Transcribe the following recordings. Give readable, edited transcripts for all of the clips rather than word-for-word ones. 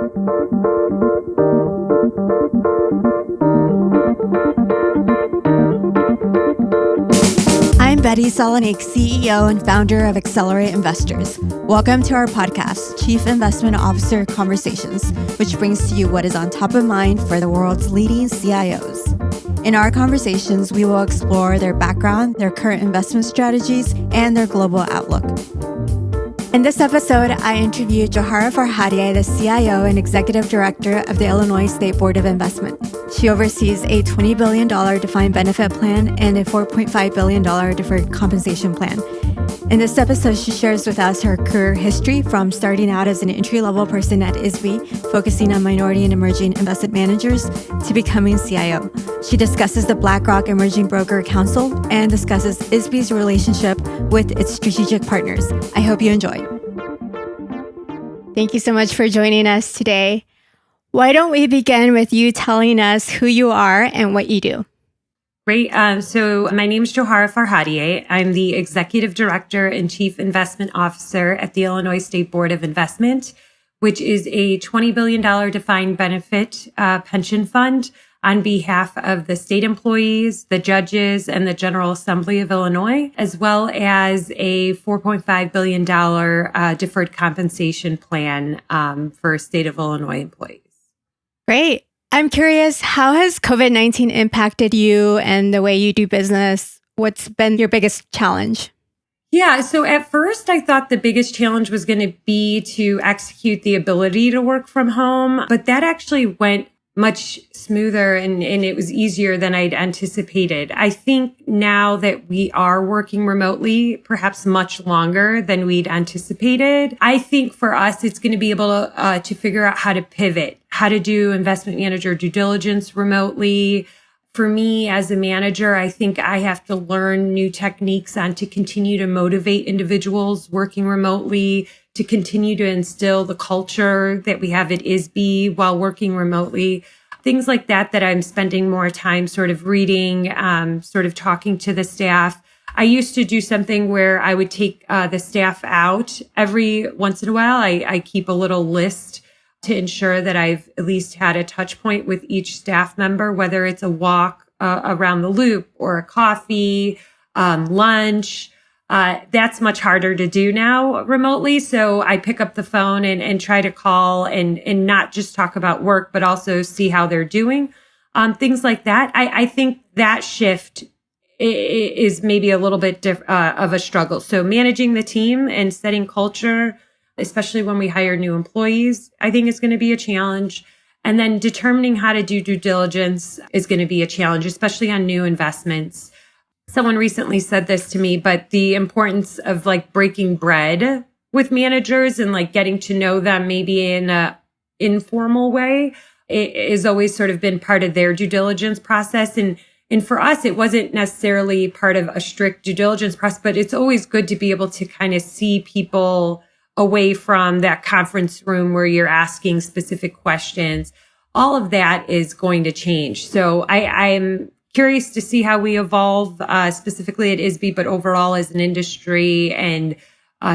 I'm Betty Salonik, CEO and founder of Accelerate Investors. Welcome to our podcast, Chief Investment Officer Conversations, which brings to you what is on top of mind for the world's leading CIOs. In our conversations, we will explore their background, their current investment strategies, and their global outlook. In this episode, I interviewed Johara Farhadieh, the CIO and Executive Director of the Illinois State Board of Investment. She oversees a $20 billion defined benefit plan and a $4.5 billion deferred compensation plan. In this episode, she shares with us her career history from starting out as an entry-level person at ISBI, focusing on minority and emerging investment managers, to becoming CIO. She discusses the BlackRock Emerging Broker Council and discusses ISBI's relationship with its strategic partners. I hope you enjoy. Thank you so much for joining us today. Why don't we begin with you telling us who you are and what you do? Great. So my name is Johara Farhadieh. I'm the Executive Director and Chief Investment Officer at the Illinois State Board of Investment, which is a $20 billion defined benefit pension fund on behalf of the state employees, the judges, and the General Assembly of Illinois, as well as a $4.5 billion deferred compensation plan for state of Illinois employees. Great. I'm curious, how has COVID-19 impacted you and the way you do business? What's been your biggest challenge? Yeah, so at first I thought the biggest challenge was going to be to execute the ability to work from home, but that actually went much smoother and it was easier than I'd anticipated. I think now that we are working remotely, perhaps much longer than we'd anticipated, I think for us, it's going to be able to figure out how to pivot, how to do investment manager due diligence remotely. For me as a manager, I think I have to learn new techniques on to continue to motivate individuals working remotely, to continue to instill the culture that we have at ISBI while working remotely. Things like that I'm spending more time sort of reading, sort of talking to the staff. I used to do something where I would take the staff out every once in a while. I keep a little list to ensure that I've at least had a touch point with each staff member, whether it's a walk around the loop or a coffee, lunch. That's much harder to do now remotely. So I pick up the phone and try to call and not just talk about work, but also see how they're doing. Things like that. I think that shift is maybe a little bit of a struggle. So managing the team and setting culture, especially when we hire new employees, I think is going to be a challenge. And then determining how to do due diligence is going to be a challenge, especially on new investments. Someone recently said this to me, but the importance of like breaking bread with managers and like getting to know them maybe in a informal way is always sort of been part of their due diligence process. And for us, it wasn't necessarily part of a strict due diligence process, but it's always good to be able to kind of see people away from that conference room where you're asking specific questions. All of that is going to change. So I'm curious to see how we evolve specifically at ISBI, but overall as an industry, and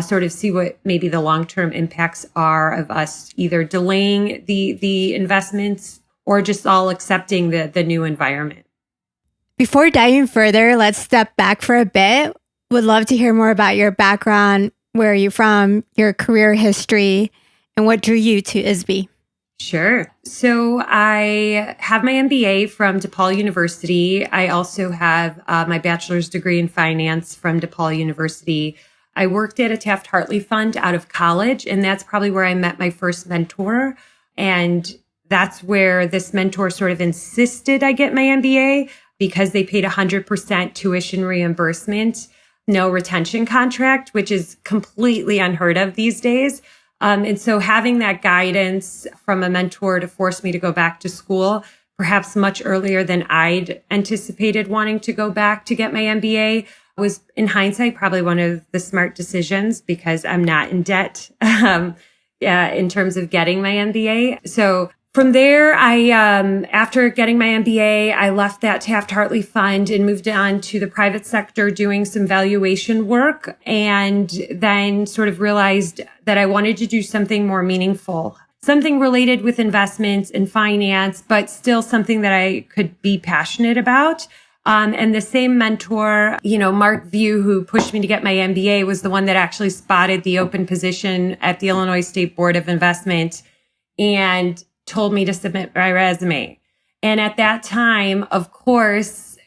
sort of see what maybe the long-term impacts are of us either delaying the investments or just all accepting the new environment. Before diving further, let's step back for a bit. Would love to hear more about your background. Where are you from, your career history, and what drew you to ISBI? Sure. So I have my MBA from DePaul University. I also have my bachelor's degree in finance from DePaul University. I worked at a Taft-Hartley fund out of college, and that's probably where I met my first mentor. And that's where this mentor sort of insisted I get my MBA because they paid 100% tuition reimbursement, no retention contract, which is completely unheard of these days. And so having that guidance from a mentor to force me to go back to school, perhaps much earlier than I'd anticipated wanting to go back to get my MBA, was in hindsight probably one of the smart decisions because I'm not in debt in terms of getting my MBA. So from there, after getting my MBA, I left that Taft-Hartley fund and moved on to the private sector doing some valuation work, and then sort of realized that I wanted to do something more meaningful, something related with investments and finance, but still something that I could be passionate about. And the same mentor, Mark View, who pushed me to get my MBA, was the one that actually spotted the open position at the Illinois State Board of Investment and told me to submit my resume. And at that time, of course,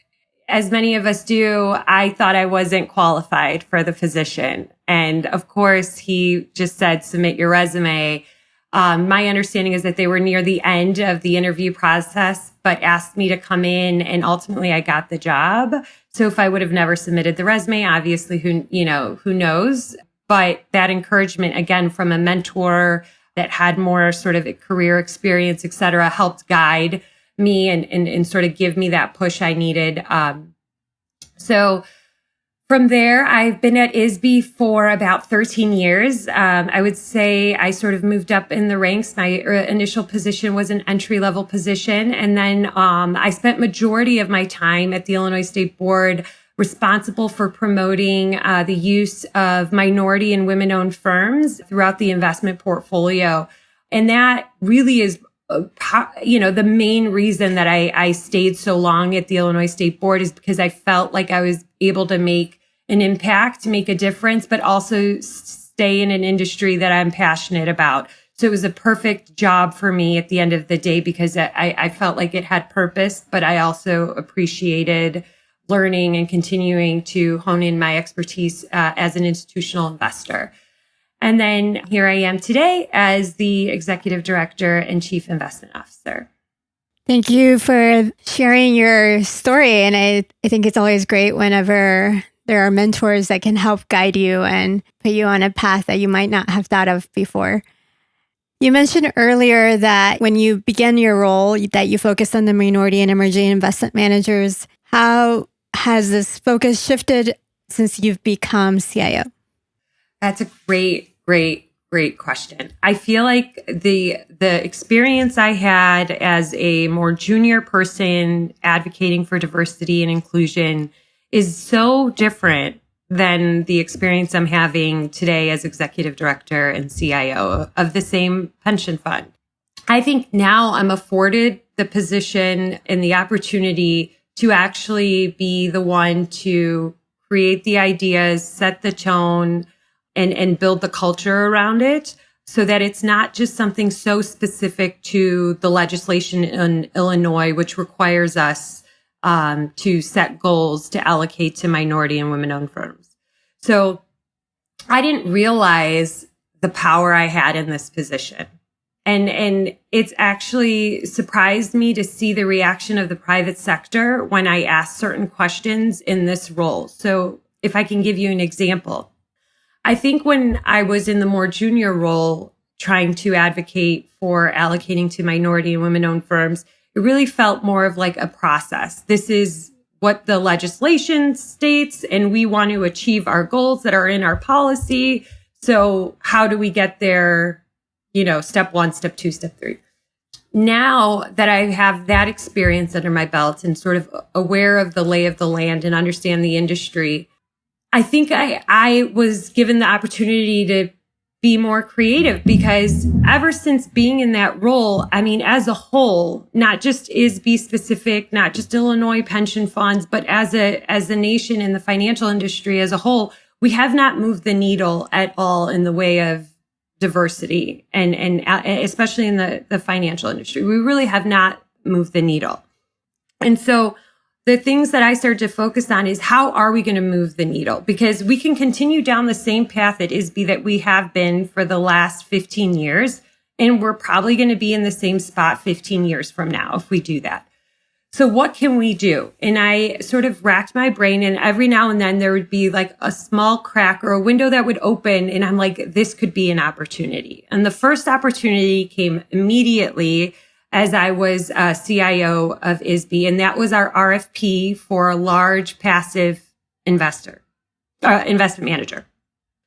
as many of us do, I thought I wasn't qualified for the position. And of course, he just said, submit your resume. My understanding is that they were near the end of the interview process, but asked me to come in, and ultimately I got the job. So if I would have never submitted the resume, obviously, who knows? But that encouragement, again, from a mentor that had more sort of career experience, et cetera, helped guide me and sort of give me that push I needed. So from there, I've been at ISBI for about 13 years. I would say I sort of moved up in the ranks. My initial position was an entry-level position. And then I spent majority of my time at the Illinois State Board responsible for promoting the use of minority and women-owned firms throughout the investment portfolio. And that really is the main reason that I stayed so long at the Illinois State Board is because I felt like I was able to make an impact, make a difference, but also stay in an industry that I'm passionate about. So it was a perfect job for me at the end of the day because I felt like it had purpose, but I also appreciated learning and continuing to hone in my expertise as an institutional investor. And then here I am today as the Executive Director and Chief Investment Officer. Thank you for sharing your story. And I think it's always great whenever there are mentors that can help guide you and put you on a path that you might not have thought of before. You mentioned earlier that when you began your role, that you focused on the minority and emerging investment managers. How has this focus shifted since you've become CIO? That's a great question. I feel like the experience I had as a more junior person advocating for diversity and inclusion is so different than the experience I'm having today as executive director and CIO of the same pension fund. I think now I'm afforded the position and the opportunity to actually be the one to create the ideas, set the tone, and build the culture around it so that it's not just something so specific to the legislation in Illinois, which requires us to set goals to allocate to minority and women-owned firms. So I didn't realize the power I had in this position. And it's actually surprised me to see the reaction of the private sector when I asked certain questions in this role. So if I can give you an example, I think when I was in the more junior role, trying to advocate for allocating to minority and women-owned firms, it really felt more of like a process. This is what the legislation states, and we want to achieve our goals that are in our policy. So how do we get there? Step 1, step 2, step 3. Now that I have that experience under my belt and sort of aware of the lay of the land and understand the industry, I think I was given the opportunity to be more creative because ever since being in that role, as a whole, not just ISBI specific, not just Illinois pension funds, but as a nation in the financial industry as a whole, we have not moved the needle at all in the way of diversity and especially in the financial industry. We really have not moved the needle. And so the things that I started to focus on is how are we going to move the needle? Because we can continue down the same path at ISBI that we have been for the last 15 years. And we're probably going to be in the same spot 15 years from now if we do that. So what can we do? And I sort of racked my brain, and every now and then there would be like a small crack or a window that would open. And I'm like, this could be an opportunity. And the first opportunity came immediately as I was CIO of ISBI, and that was our RFP for a large passive investment manager.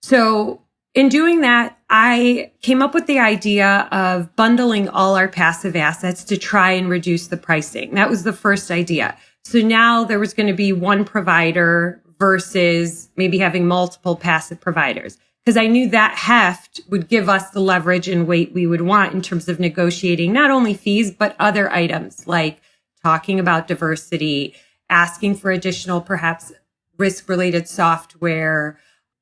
So in doing that, I came up with the idea of bundling all our passive assets to try and reduce the pricing. That was the first idea. So now there was going to be one provider versus maybe having multiple passive providers. because I knew that heft would give us the leverage and weight we would want in terms of negotiating not only fees, but other items like talking about diversity, asking for additional, perhaps risk-related software,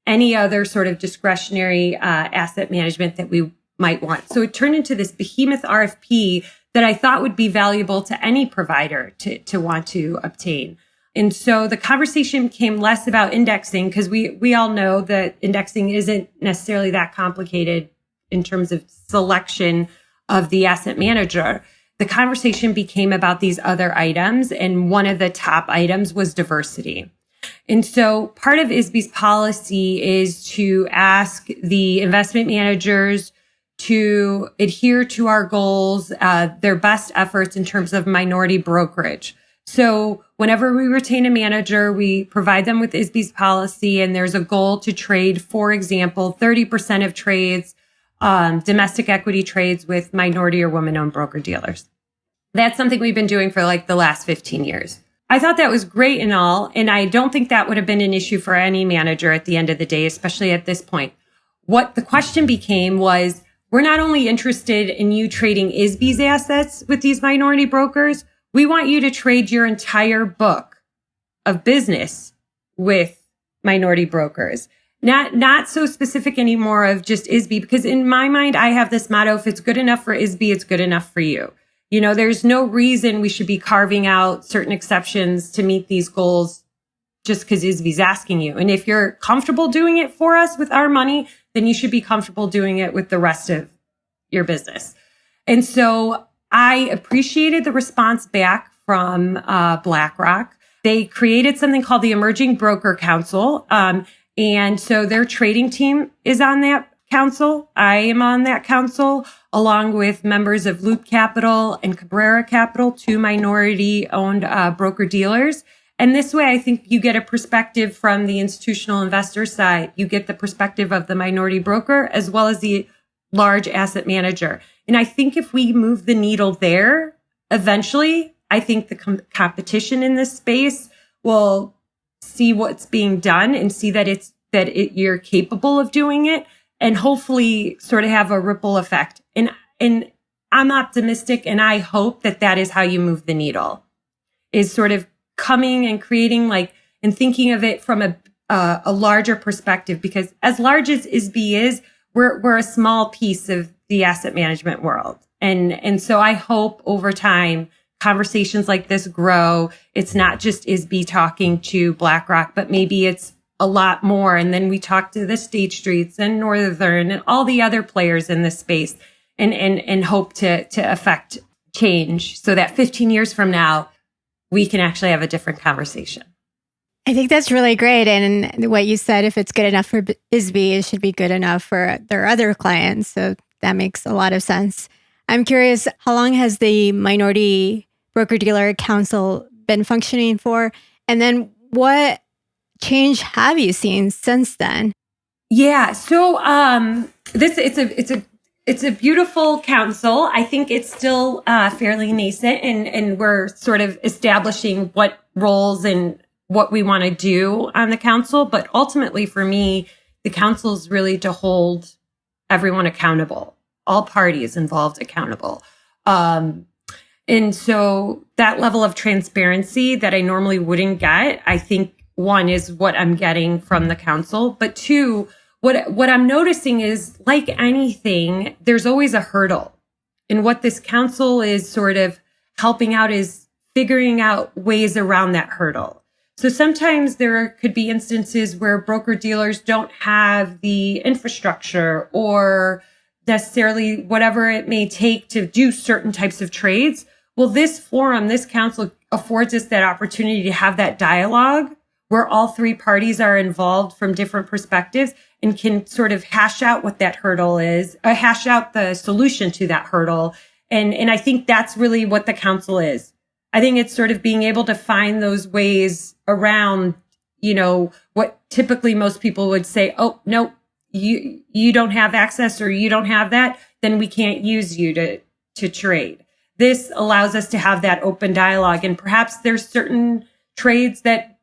any other sort of discretionary asset management that we might want. So it turned into this behemoth RFP that I thought would be valuable to any provider to want to obtain. And so the conversation became less about indexing, because we all know that indexing isn't necessarily that complicated in terms of selection of the asset manager. The conversation became about these other items, and one of the top items was diversity. And so part of ISBI's policy is to ask the investment managers to adhere to our goals, their best efforts in terms of minority brokerage. So whenever we retain a manager, we provide them with ISBI's policy, and there's a goal to trade, for example, 30% of trades, domestic equity trades with minority or women-owned broker-dealers. That's something we've been doing for like the last 15 years. I thought that was great and all, and I don't think that would have been an issue for any manager at the end of the day, especially at this point. What the question became was, we're not only interested in you trading ISBI's assets with these minority brokers, we want you to trade your entire book of business with minority brokers. Not so specific anymore of just ISBI, because in my mind, I have this motto: if it's good enough for ISBI, it's good enough for you. You know, there's no reason we should be carving out certain exceptions to meet these goals just because ISBI's asking you. And if you're comfortable doing it for us with our money, then you should be comfortable doing it with the rest of your business. And so I appreciated the response back from BlackRock. They created something called the Emerging Broker Council. And so their trading team is on that council. I am on that council, along with members of Loop Capital and Cabrera Capital, two minority-owned broker-dealers. And this way, I think you get a perspective from the institutional investor side. You get the perspective of the minority broker as well as the large asset manager. And I think if we move the needle there, eventually, I think the competition in this space will see what's being done and see that you're capable of doing it, and hopefully sort of have a ripple effect. And I'm optimistic, and I hope that is how you move the needle, is sort of coming and creating and thinking of it from a larger perspective, because as large as ISBI is, we're a small piece of the asset management world. And so I hope over time, conversations like this grow. It's not just ISBI talking to BlackRock, but maybe it's a lot more. And then we talk to the State Streets and Northern and all the other players in this space, and hope to affect change so that 15 years from now, we can actually have a different conversation. I think that's really great. And what you said, if it's good enough for ISBI, it should be good enough for their other clients. So that makes a lot of sense. I'm curious, how long has the Minority Broker-Dealer Council been functioning for? And then what change have you seen since then? Yeah, so it's a beautiful council. I think it's still fairly nascent, and we're sort of establishing what roles and what we want to do on the council. But ultimately, for me, the council is really to hold everyone accountable, all parties involved accountable. And so that level of transparency that I normally wouldn't get, I think, one, is what I'm getting from the council. But two, what I'm noticing is, like anything, there's always a hurdle. And what this council is sort of helping out is figuring out ways around that hurdle. So sometimes there could be instances where broker-dealers don't have the infrastructure or necessarily whatever it may take to do certain types of trades. Well, this forum, this council, affords us that opportunity to have that dialogue where all three parties are involved from different perspectives and can sort of hash out what that hurdle is, or hash out the solution to that hurdle. And I think that's really what the council is. I think it's sort of being able to find those ways around, what typically most people would say, oh, no, you don't have access, or you don't have that, then we can't use you to trade. This allows us to have that open dialogue. And perhaps there's certain trades that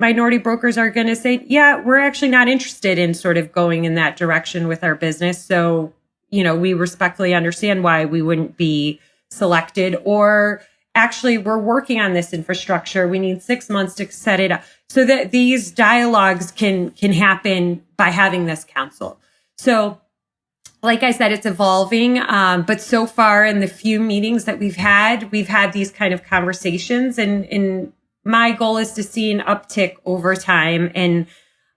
minority brokers are going to say, yeah, we're actually not interested in sort of going in that direction with our business. So, we respectfully understand why we wouldn't be selected, or actually we're working on this infrastructure. We need 6 months to set it up, so that these dialogues can happen by having this council. So like I said, it's evolving. But so far in the few meetings that we've had these kind of conversations, and my goal is to see an uptick over time. And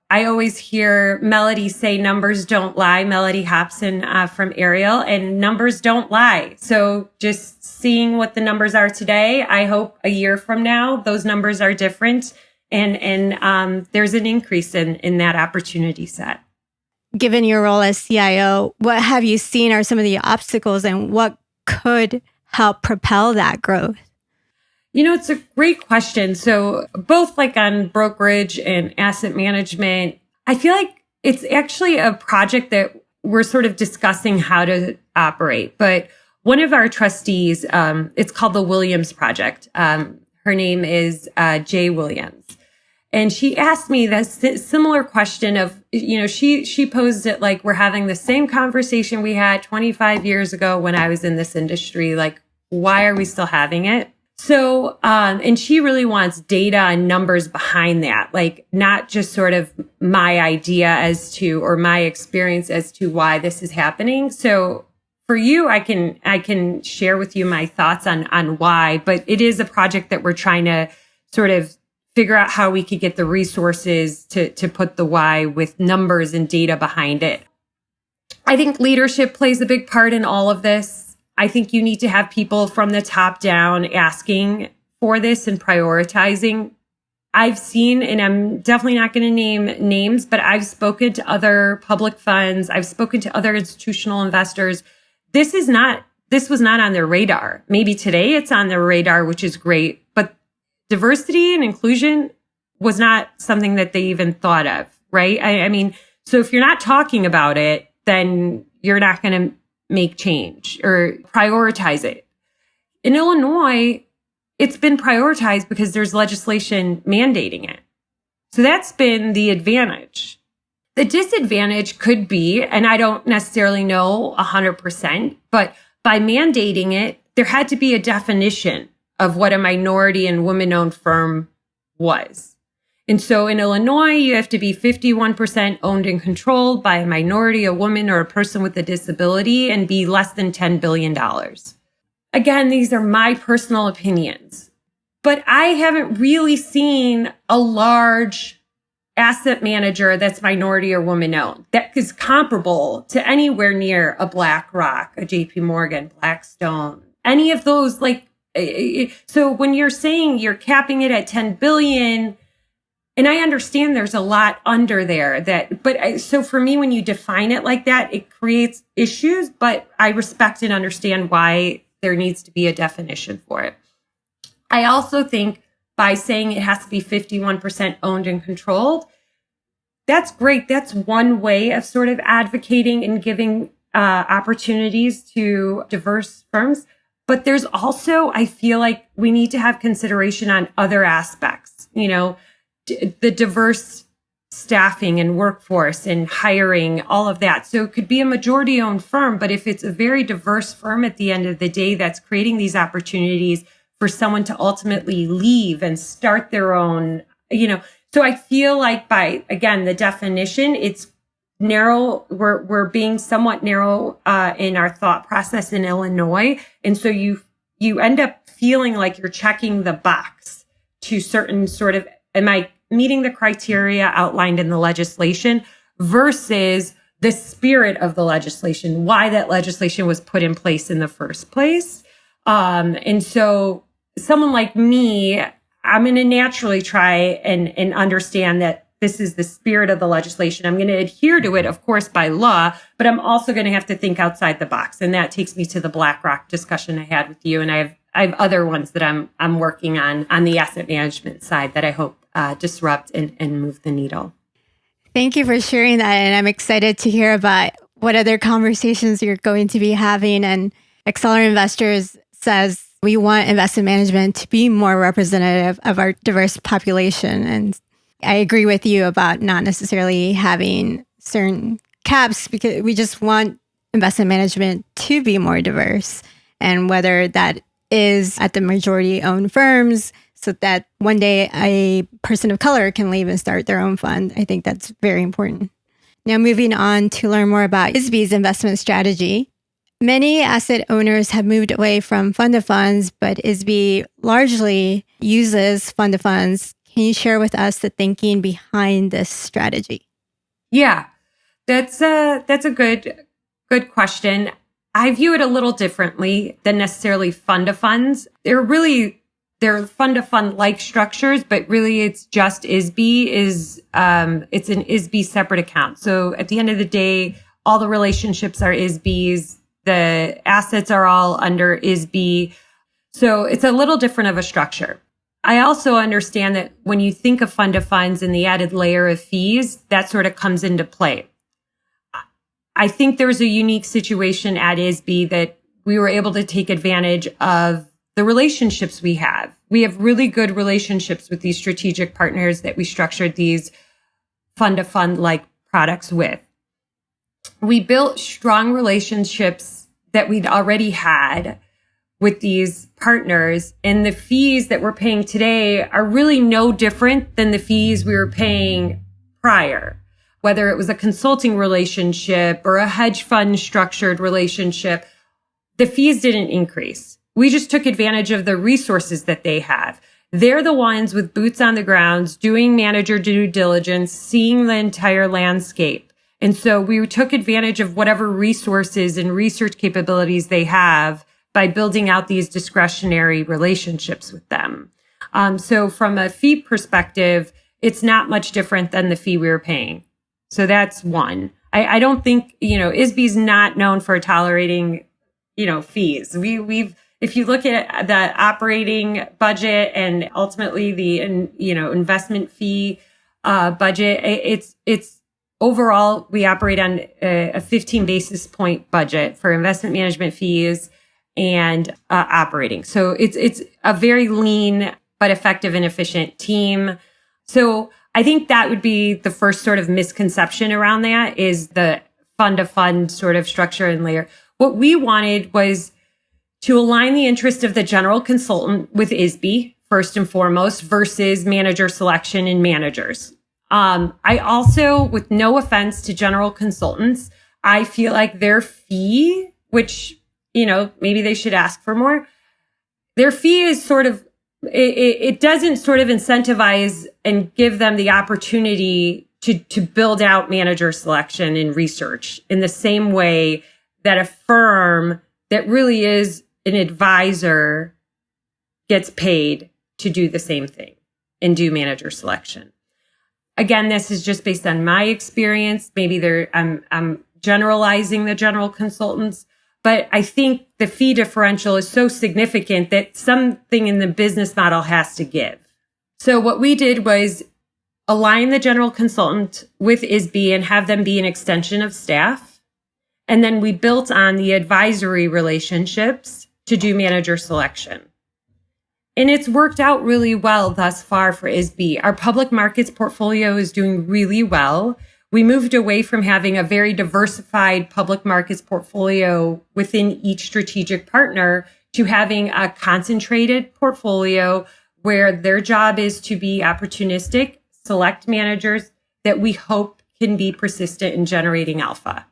I always hear Melody say, numbers don't lie. Melody Hobson from Ariel, and numbers don't lie. So just seeing what the numbers are today, I hope a year from now, those numbers are different. And there's an increase in that opportunity set. Given your role as CIO, what have you seen are some of the obstacles, and what could help propel that growth? It's a great question. So both like on brokerage and asset management, I feel like it's actually a project that we're sort of discussing how to operate. But one of our trustees, it's called the Williams Project. Her name is Jay Williams. And she asked me this similar question of, she posed it like, we're having the same conversation we had 25 years ago when I was in this industry. Like, why are we still having it? So, and she really wants data and numbers behind that, like not just sort of my idea as to, or my experience as to why this is happening. So for you, I can share with you my thoughts on why, but it is a project that we're trying to sort of figure out how we could get the resources to put the why with numbers and data behind it. I think leadership plays a big part in all of this. I think you need to have people from the top down asking for this and prioritizing. I've seen, and I'm definitely not going to name names, but I've spoken to other public funds. I've spoken to other institutional investors. This was not on their radar. Maybe today it's on their radar, which is great, but diversity and inclusion was not something that they even thought of, right? I mean, so if you're not talking about it, then you're not going to make change or prioritize it. In Illinois, it's been prioritized because there's legislation mandating it. So that's been the advantage. The disadvantage could be, and I don't necessarily know 100%, but by mandating it, there had to be a definition of what a minority and women-owned firm was. And so in Illinois, you have to be 51% owned and controlled by a minority, a woman, or a person with a disability, and be less than $10 billion. Again, these are my personal opinions, but I haven't really seen a large asset manager that's minority or woman owned that is comparable to anywhere near a BlackRock, a JP Morgan, Blackstone, any of those. Like, so when you're saying you're capping it at 10 billion, and I understand there's a lot under there so for me, when you define it like that, it creates issues, but I respect and understand why there needs to be a definition for it. I also think by saying it has to be 51% owned and controlled, that's great. That's one way of sort of advocating and giving opportunities to diverse firms. But there's also, I feel like we need to have consideration on other aspects, the diverse staffing and workforce and hiring, all of that. So it could be a majority owned firm, but if it's a very diverse firm at the end of the day that's creating these opportunities for someone to ultimately leave and start their own, so I feel like by, again, the definition, it's narrow. We're being somewhat narrow in our thought process in Illinois. And so you end up feeling like you're checking the box to certain sort of, am I meeting the criteria outlined in the legislation versus the spirit of the legislation, why that legislation was put in place in the first place. And so someone like me, I'm going to naturally try and understand that this is the spirit of the legislation. I'm going to adhere to it, of course, by law, but I'm also going to have to think outside the box. And that takes me to the BlackRock discussion I had with you. And I have other ones that I'm working on the asset management side that I hope disrupt and move the needle. Thank you for sharing that. And I'm excited to hear about what other conversations you're going to be having. And Accelerate Investors says we want investment management to be more representative of our diverse population. And I agree with you about not necessarily having certain caps because we just want investment management to be more diverse. And whether that is at the majority owned firms so that one day a person of color can leave and start their own fund. I think that's very important. Now, moving on to learn more about ISBI's investment strategy. Many asset owners have moved away from fund of funds, but ISBI largely uses fund of funds. Can you share with us the thinking behind this strategy? Yeah, that's a good question. I view it a little differently than necessarily fund of funds. They're fund of fund like structures, but really it's just ISBI it's an ISBI separate account. So at the end of the day, all the relationships are ISBI's. The assets are all under ISBI. So it's a little different of a structure. I also understand that when you think of fund of funds and the added layer of fees, that sort of comes into play. I think there's a unique situation at ISBI that we were able to take advantage of the relationships we have. We have really good relationships with these strategic partners that we structured these fund of fund like products with. We built strong relationships that we'd already had with these partners, and the fees that we're paying today are really no different than the fees we were paying prior. Whether it was a consulting relationship or a hedge fund structured relationship, the fees didn't increase. We just took advantage of the resources that they have. They're the ones with boots on the ground, doing manager due diligence, seeing the entire landscape. And so we took advantage of whatever resources and research capabilities they have by building out these discretionary relationships with them. So from a fee perspective, it's not much different than the fee we were paying. So that's one. I don't think, ISBI's not known for tolerating, fees. If you look at the operating budget and ultimately the, investment fee budget, it's overall, we operate on a 15 basis point budget for investment management fees and operating. So it's a very lean but effective and efficient team. So I think that would be the first sort of misconception around that is the fund to fund sort of structure and layer. What we wanted was to align the interest of the general consultant with ISBI, first and foremost, versus manager selection and managers. I also, with no offense to general consultants, I feel like their fee, which, maybe they should ask for more, their fee is sort of, it doesn't sort of incentivize and give them the opportunity to build out manager selection and research in the same way that a firm that really is an advisor gets paid to do the same thing and do manager selection. Again, this is just based on my experience. Maybe I'm generalizing the general consultants, but I think the fee differential is so significant that something in the business model has to give. So what we did was align the general consultant with ISBI and have them be an extension of staff. And then we built on the advisory relationships to do manager selection. And it's worked out really well thus far for ISBI. Our public markets portfolio is doing really well. We moved away from having a very diversified public markets portfolio within each strategic partner to having a concentrated portfolio where their job is to be opportunistic, select managers that we hope can be persistent in generating alpha.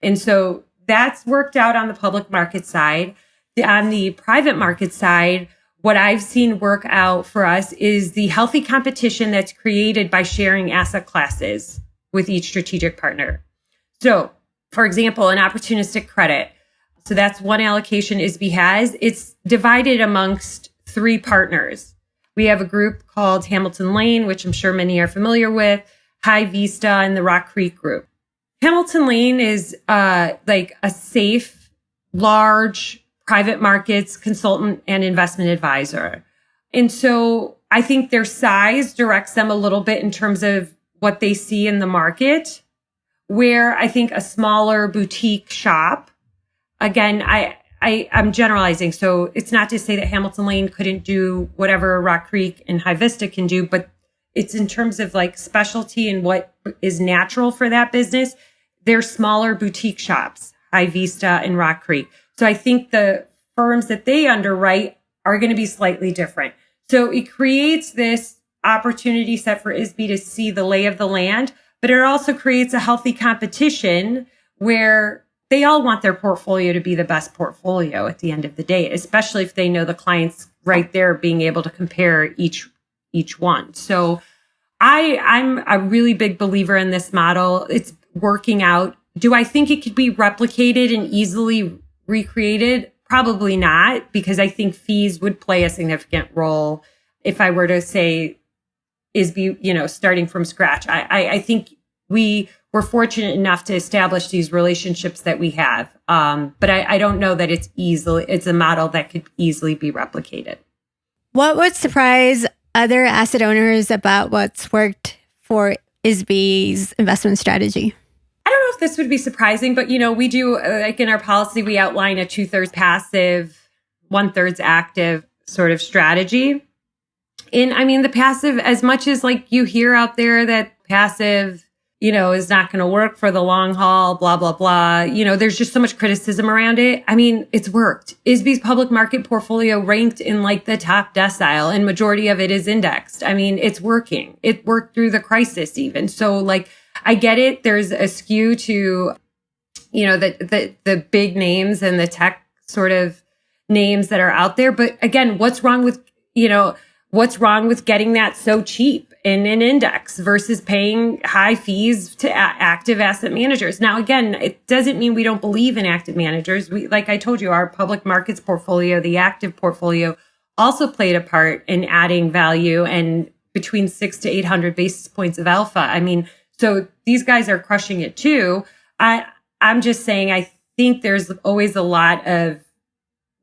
And so that's worked out on the public market side. On the private market side, what I've seen work out for us is the healthy competition that's created by sharing asset classes with each strategic partner. So, for example, an opportunistic credit. So that's one allocation ISBI has. It's divided amongst three partners. We have a group called Hamilton Lane, which I'm sure many are familiar with, High Vista, and the Rock Creek group. Hamilton Lane is like a safe, large private markets consultant and investment advisor. And so I think their size directs them a little bit in terms of what they see in the market, where I think a smaller boutique shop, again, I'm generalizing. So it's not to say that Hamilton Lane couldn't do whatever Rock Creek and High Vista can do, but it's in terms of like specialty and what is natural for that business. They're smaller boutique shops, High Vista and Rock Creek. So I think the firms that they underwrite are going to be slightly different. So it creates this opportunity set for ISBI to see the lay of the land, but it also creates a healthy competition where they all want their portfolio to be the best portfolio at the end of the day, especially if they know the clients right there being able to compare each one. So I'm a really big believer in this model. It's working out. Do I think it could be replicated and easily recreated? Probably not, because I think fees would play a significant role if I were to say ISBI, starting from scratch. I think we were fortunate enough to establish these relationships that we have. But I don't know that it's a model that could easily be replicated. What would surprise other asset owners about what's worked for ISBI's investment strategy? I don't know if this would be surprising, but, we do, like in our policy, we outline a 2/3 passive, 1/3 active sort of strategy. And I mean, the passive, as much as like you hear out there that passive, is not going to work for the long haul, blah, blah, blah. There's just so much criticism around it. I mean, it's worked. ISBI's public market portfolio ranked in like the top decile, and majority of it is indexed. I mean, it's working. It worked through the crisis even. So like, I get it. There's a skew to, the big names and the tech sort of names that are out there. But again, what's wrong with getting that so cheap in an index versus paying high fees to active asset managers? Now, again, it doesn't mean we don't believe in active managers. Like I told you, our public markets portfolio, the active portfolio, also played a part in adding value and between 600 to 800 basis points of alpha. I mean, so these guys are crushing it too. I'm just saying, I think there's always a lot of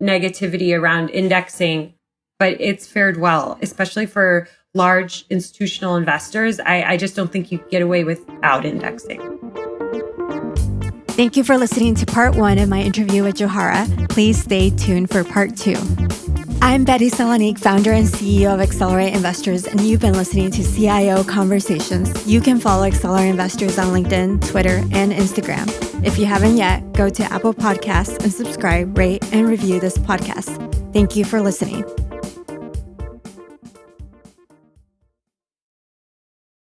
negativity around indexing, but it's fared well, especially for large institutional investors. I just don't think you get away without indexing. Thank you for listening to part 1 of my interview with Johara. Please stay tuned for part 2. I'm Betty Salonique, founder and CEO of Accelerate Investors, and you've been listening to CIO Conversations. You can follow Accelerate Investors on LinkedIn, Twitter, and Instagram. If you haven't yet, go to Apple Podcasts and subscribe, rate, and review this podcast. Thank you for listening.